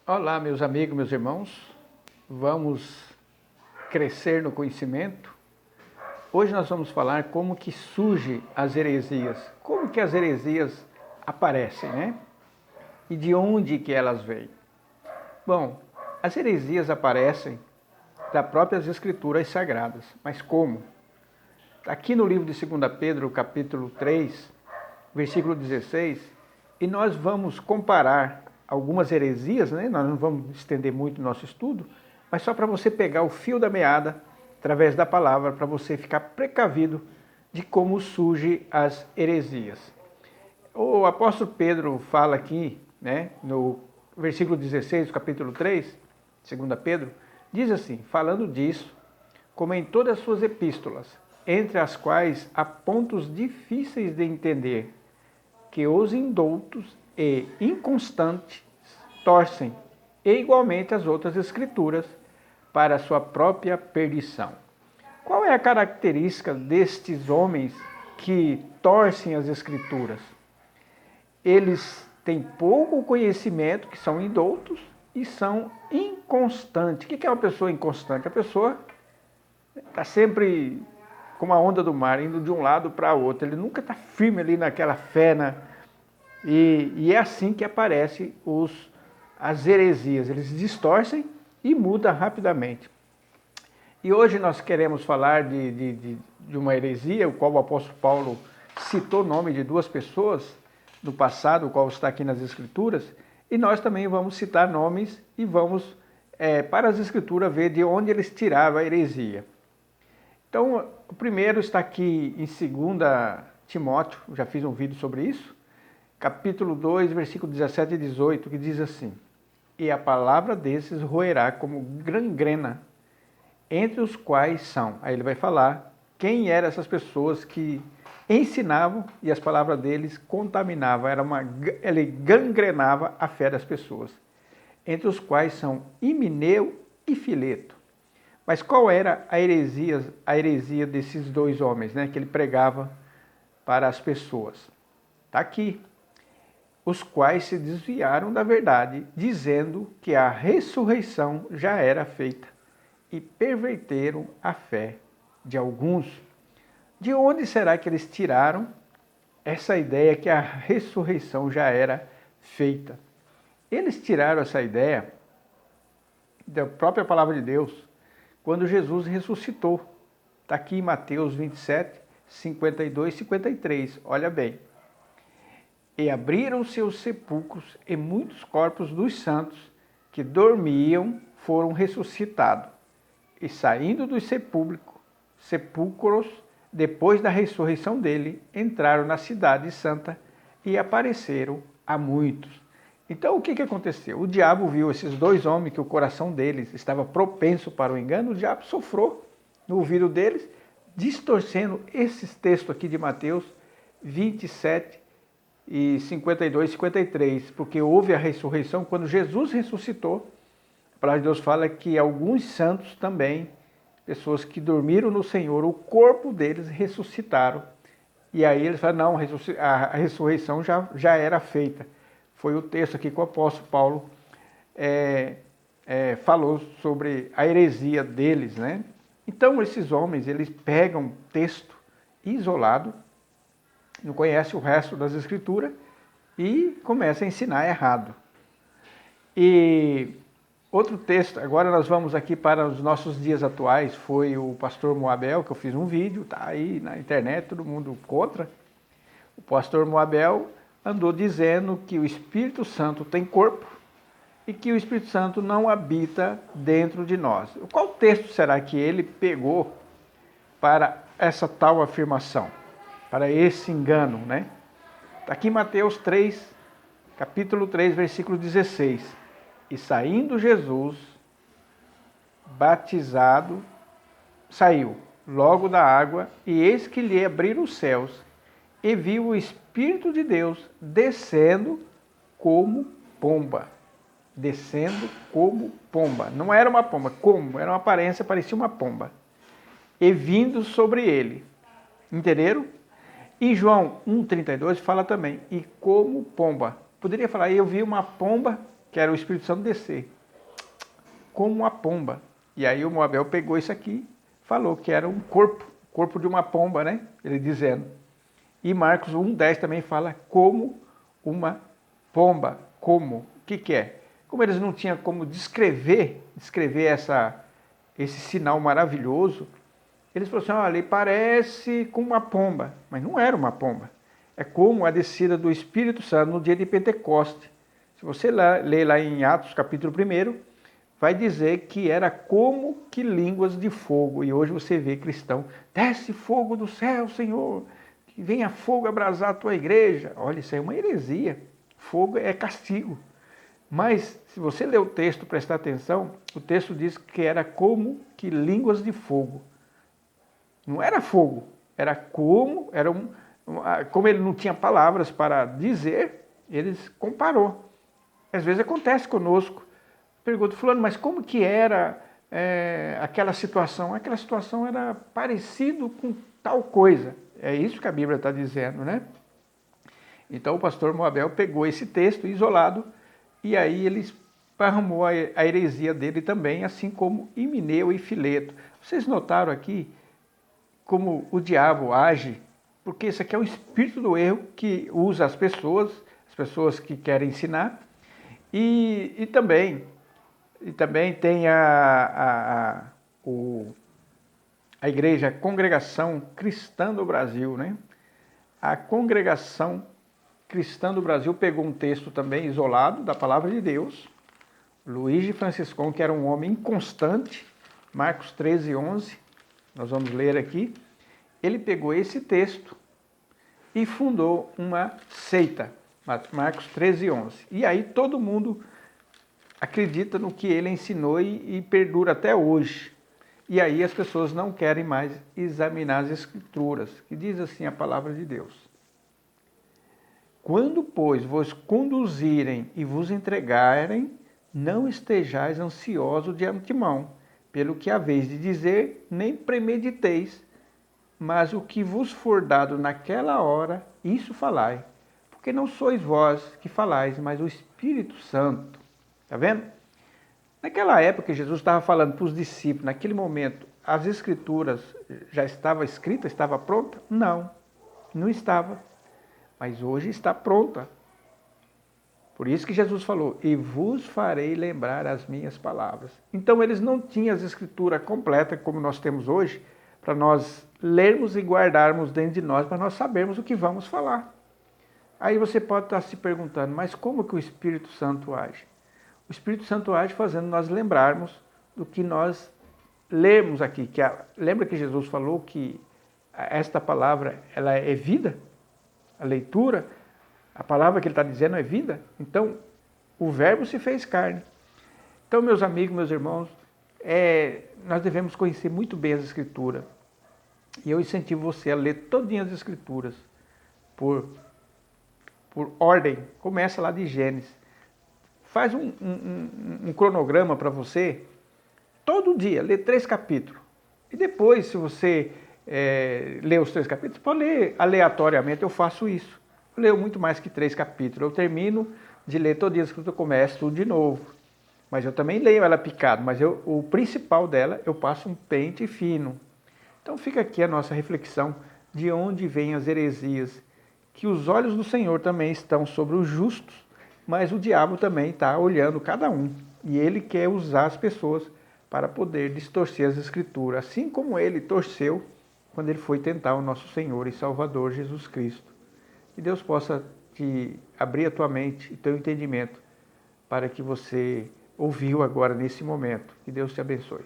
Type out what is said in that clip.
Olá, meus amigos, meus irmãos. Vamos crescer no conhecimento. Hoje nós vamos falar como que surgem as heresias, como que as heresias aparecem, né? E de onde que elas vêm. Bom, as heresias aparecem das próprias escrituras sagradas, mas como? Aqui no livro de 2 Pedro, capítulo 3, versículo 16, e nós vamos comparar algumas heresias, né? Nós não vamos estender muito o nosso estudo, mas só para você pegar o fio da meada, através da palavra, para você ficar precavido de como surgem as heresias. O apóstolo Pedro fala aqui, né, no versículo 16 do capítulo 3, 2 Pedro, diz assim, falando disso, como em todas as suas epístolas, entre as quais há pontos difíceis de entender, que os indoutos e inconstantes torcem, e igualmente as outras escrituras, para a sua própria perdição. Qual é a característica destes homens que torcem as escrituras? Eles têm pouco conhecimento, que são indoutos, e são inconstantes. O que é uma pessoa inconstante? A pessoa está sempre como a onda do mar, indo de um lado para outro. Ele nunca está firme ali naquela fé, e é assim que aparecem as heresias. Eles distorcem e mudam rapidamente. E hoje nós queremos falar de uma heresia, o qual o apóstolo Paulo citou o nome de duas pessoas no passado, o qual está aqui nas Escrituras, e nós também vamos citar nomes e vamos, para as Escrituras, ver de onde eles tiravam a heresia. Então, o primeiro está aqui em 2 Timóteo, já fiz um vídeo sobre isso, capítulo 2, versículo 17 e 18, que diz assim, e a palavra desses roerá como gangrena, entre os quais são, aí ele vai falar, quem eram essas pessoas que ensinavam e as palavras deles contaminavam, ele gangrenava a fé das pessoas, entre os quais são Himeneu e Fileto. Mas qual era a heresia desses dois homens, né, que ele pregava para as pessoas? Está aqui. Os quais se desviaram da verdade, dizendo que a ressurreição já era feita, e perverteram a fé de alguns. De onde será que eles tiraram essa ideia que a ressurreição já era feita? Eles tiraram essa ideia da própria palavra de Deus, quando Jesus ressuscitou. Está aqui em Mateus 27, 52 e 53, olha bem. E abriram-se os sepulcros, e muitos corpos dos santos que dormiam foram ressuscitados. E saindo dos sepulcros, depois da ressurreição dele, entraram na cidade santa e apareceram a muitos. Então o que aconteceu? O diabo viu esses dois homens, que o coração deles estava propenso para o engano, o diabo sofreu no ouvido deles, distorcendo esses textos aqui de Mateus 27, e 52 e 53, porque houve a ressurreição, quando Jesus ressuscitou, a palavra de Deus fala que alguns santos também, pessoas que dormiram no Senhor, o corpo deles ressuscitaram. E aí eles falaram, não, a ressurreição já era feita. Foi o texto aqui que o apóstolo Paulo falou sobre a heresia deles, né? Então esses homens, eles pegam um texto isolado, não conhece o resto das escrituras e começa a ensinar errado. E outro texto, agora nós vamos aqui para os nossos dias atuais, foi o pastor Moabel, que eu fiz um vídeo, tá aí na internet, todo mundo contra. O pastor Moabel andou dizendo que o Espírito Santo tem corpo e que o Espírito Santo não habita dentro de nós. Qual texto será que ele pegou para essa tal afirmação? Para esse engano, né? Está aqui em Mateus 3, capítulo 3, versículo 16. E saindo Jesus, batizado, saiu logo da água, e eis que lhe abriram os céus, e viu o Espírito de Deus descendo como pomba. Descendo como pomba. Não era uma pomba, como? Era uma aparência, parecia uma pomba. E vindo sobre ele. Entenderam? E João 1,32 fala também, e como pomba. Poderia falar, eu vi uma pomba que era o Espírito Santo descer, como uma pomba. E aí o Moabel pegou isso aqui, falou que era um corpo de uma pomba, né? Ele dizendo. E Marcos 1,10 também fala como uma pomba. Como? O que é? Como eles não tinham como descrever esse sinal maravilhoso, eles falaram assim, olha, ele parece com uma pomba, mas não era uma pomba. É como a descida do Espírito Santo no dia de Pentecoste. Se você ler lá em Atos capítulo 1, vai dizer que era como que línguas de fogo. E hoje você vê cristão, desce fogo do céu, Senhor, que venha fogo abrasar a tua igreja. Olha, isso é uma heresia. Fogo é castigo. Mas, se você ler o texto, prestar atenção, o texto diz que era como que línguas de fogo. Não era fogo, era como ele não tinha palavras para dizer, eles comparou. Às vezes acontece conosco. Pergunto, fulano, mas como que era aquela situação? Aquela situação era parecido com tal coisa. É isso que a Bíblia está dizendo, né? Então o pastor Moabel pegou esse texto isolado e aí ele esparramou a heresia dele também, assim como Himeneu e Fileto. Vocês notaram aqui como o diabo age? Porque isso aqui é o espírito do erro que usa as pessoas que querem ensinar, e também tem a igreja, a Congregação Cristã do Brasil, né? A Congregação Cristã do Brasil pegou um texto também isolado da Palavra de Deus, Luís de Franciscon, que era um homem inconstante, Marcos 13:11, nós vamos ler aqui. Ele pegou esse texto e fundou uma seita, Marcos 13:11. E aí todo mundo acredita no que ele ensinou e perdura até hoje. E aí as pessoas não querem mais examinar as Escrituras, que diz assim a Palavra de Deus. Quando, pois, vos conduzirem e vos entregarem, não estejais ansiosos de antemão, pelo que haveis de dizer, nem premediteis, mas o que vos for dado naquela hora, isso falai. Porque não sois vós que falais, mas o Espírito Santo. Está vendo? Naquela época, Jesus estava falando para os discípulos, naquele momento, as Escrituras já estavam escritas, estava pronta? Não, não estava. Mas hoje está pronta. Por isso que Jesus falou, e vos farei lembrar as minhas palavras. Então eles não tinham as escrituras completas como nós temos hoje, para nós lermos e guardarmos dentro de nós, para nós sabermos o que vamos falar. Aí você pode estar se perguntando, mas como que o Espírito Santo age? O Espírito Santo age fazendo nós lembrarmos do que nós lemos aqui. Lembra que Jesus falou que esta palavra ela é vida? A leitura, a palavra que ele está dizendo é vida. Então, o verbo se fez carne. Então, meus amigos, meus irmãos, nós devemos conhecer muito bem as Escrituras. E eu incentivo você a ler todinhas as Escrituras, por ordem. Começa lá de Gênesis. Faz um cronograma para você, todo dia, lê 3 capítulos. E depois, se você ler os 3 capítulos, pode ler aleatoriamente, eu faço isso. Eu leio muito mais que 3 capítulos. Eu termino de ler todo dia, eu começo tudo de novo. Mas eu também leio ela picado, mas o principal dela, eu passo um pente fino. Então fica aqui a nossa reflexão de onde vêm as heresias, que os olhos do Senhor também estão sobre os justos, mas o diabo também está olhando cada um. E ele quer usar as pessoas para poder distorcer as Escrituras, assim como ele torceu quando ele foi tentar o nosso Senhor e Salvador Jesus Cristo. Que Deus possa te abrir a tua mente e teu entendimento para que você ouviu agora nesse momento. Que Deus te abençoe.